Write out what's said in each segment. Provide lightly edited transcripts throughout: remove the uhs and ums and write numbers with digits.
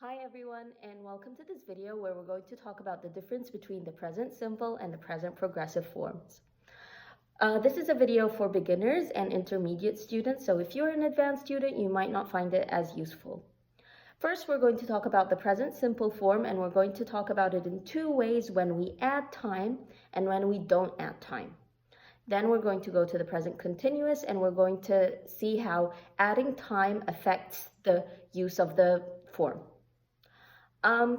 Hi everyone, and welcome to this video where we're going to talk about the difference between the present simple and the present progressive forms. This is a video for beginners and intermediate students, so if you're an advanced student, you might not find it as useful. First, we're going to talk about the present simple form, and we're going to talk about it in two ways: when we add time and when we don't add time. Then we're going to go to the present continuous, and we're going to see how adding time affects the use of the form.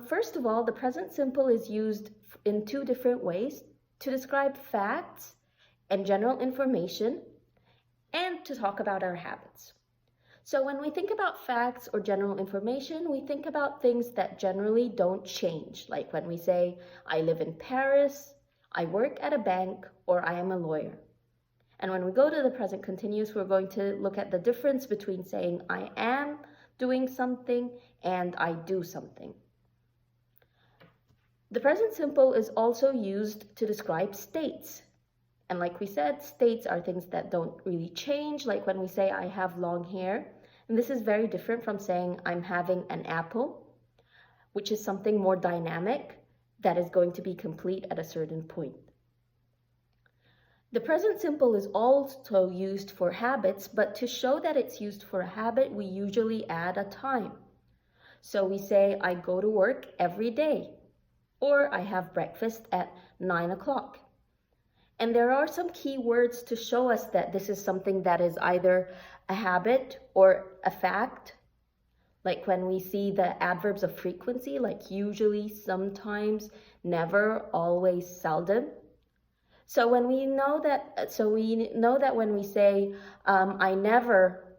First of all, the present simple is used in two different ways: to describe facts and general information, and to talk about our habits. So when we think about facts or general information, we think about things that generally don't change, like when we say, I live in Paris, I work at a bank, or I am a lawyer. And when we go to the present continuous, we're going to look at the difference between saying I am doing something and I do something. The present simple is also used to describe states. And like we said, states are things that don't really change, like when we say I have long hair. And this is very different from saying I'm having an apple, which is something more dynamic that is going to be complete at a certain point. The present simple is also used for habits, but to show that it's used for a habit, we usually add a time. So we say I go to work every day, or I have breakfast at 9 o'clock. And there are some key words to show us that this is something that is either a habit or a fact. Like when we see the adverbs of frequency, like usually, sometimes, never, always, seldom. So we know that when we say I never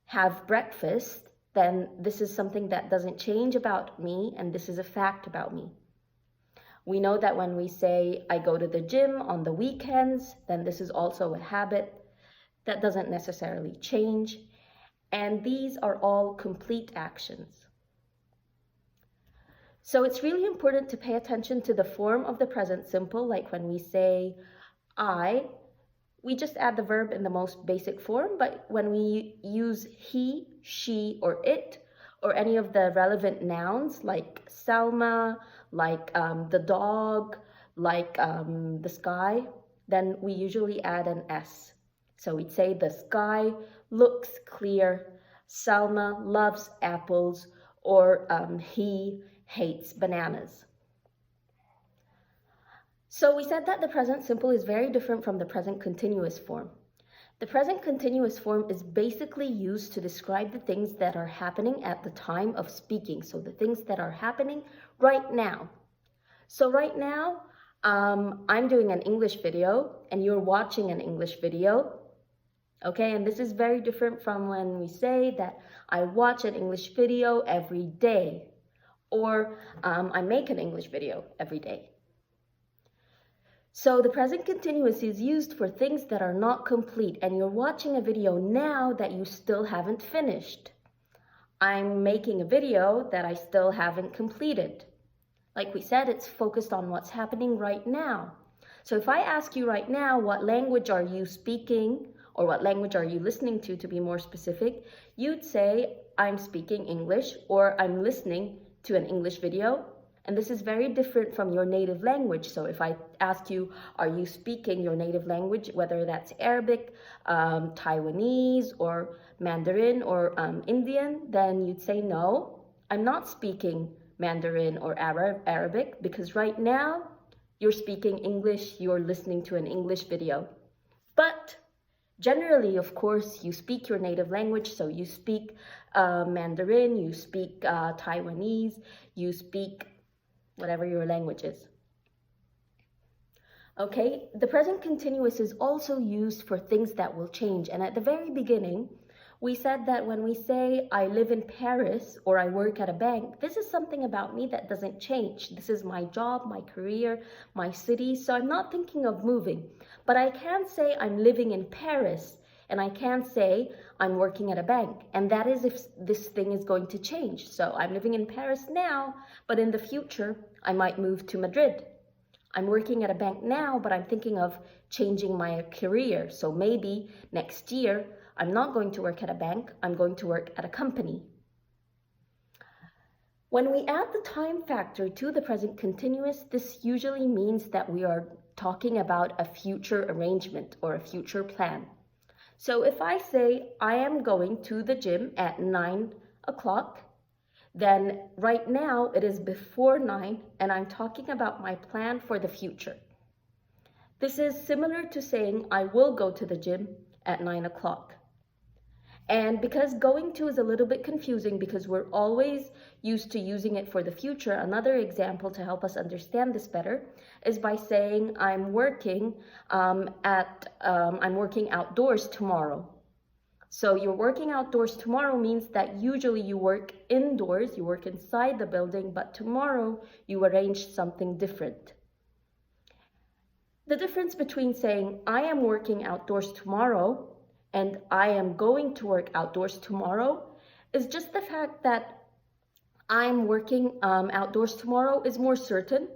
have breakfast, then this is something that doesn't change about me, and this is a fact about me. We know that when we say I go to the gym on the weekends, then this is also a habit that doesn't necessarily change. And these are all complete actions. So it's really important to pay attention to the form of the present simple. Like when we say I, we just add the verb in the most basic form. But when we use he, she, or it, or any of the relevant nouns like Salma, like the dog, like the sky, then we usually add an S. So we'd say the sky looks clear, Salma loves apples, or he hates bananas. So we said that the present simple is very different from the present continuous form. The present continuous form is basically used to describe the things that are happening at the time of speaking. So the things that are happening right now. So right now, I'm doing an English video and you're watching an English video. Okay, and this is very different from when we say that I watch an English video every day, or I make an English video every day. So the present continuous is used for things that are not complete, and you're watching a video now that you still haven't finished. I'm making a video that I still haven't completed. Like we said, it's focused on what's happening right now. So if I ask you right now, what language are you speaking, or what language are you listening to be more specific, you'd say, I'm speaking English, or I'm listening to an English video. And this is very different from your native language. So if I ask you, are you speaking your native language, whether that's Arabic, Taiwanese, or Mandarin, or Indian, then you'd say, no, I'm not speaking Mandarin or Arabic, because right now you're speaking English, you're listening to an English video. But generally, of course, you speak your native language, so you speak Mandarin, you speak Taiwanese, you speak whatever your language is. Okay, the present continuous is also used for things that will change. And at the very beginning, we said that when we say I live in Paris or I work at a bank, this is something about me that doesn't change. This is my job, my career, my city. So I'm not thinking of moving. But I can say I'm living in Paris, and I can say I'm working at a bank. And that is if this thing is going to change. So I'm living in Paris now, but in the future, I might move to Madrid. I'm working at a bank now, but I'm thinking of changing my career. So maybe next year, I'm not going to work at a bank, I'm going to work at a company. When we add the time factor to the present continuous, this usually means that we are talking about a future arrangement or a future plan. So if I say I am going to the gym at 9 o'clock, then right now it is before 9 and I'm talking about my plan for the future. This is similar to saying I will go to the gym at 9 o'clock. And because going to is a little bit confusing because we're always used to using it for the future, another example to help us understand this better is by saying I'm working outdoors tomorrow. So you're working outdoors tomorrow means that usually you work indoors, you work inside the building, but tomorrow you arrange something different. The difference between saying I am working outdoors tomorrow and I am going to work outdoors tomorrow is just the fact that I'm working outdoors tomorrow is more certain,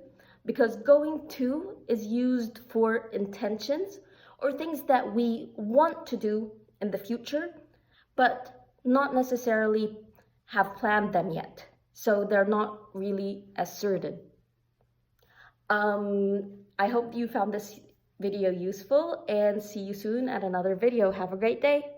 because going to is used for intentions or things that we want to do in the future, but not necessarily have planned them yet. So they're not really as certain. I hope you found this video useful and see you soon at another video. Have a great day.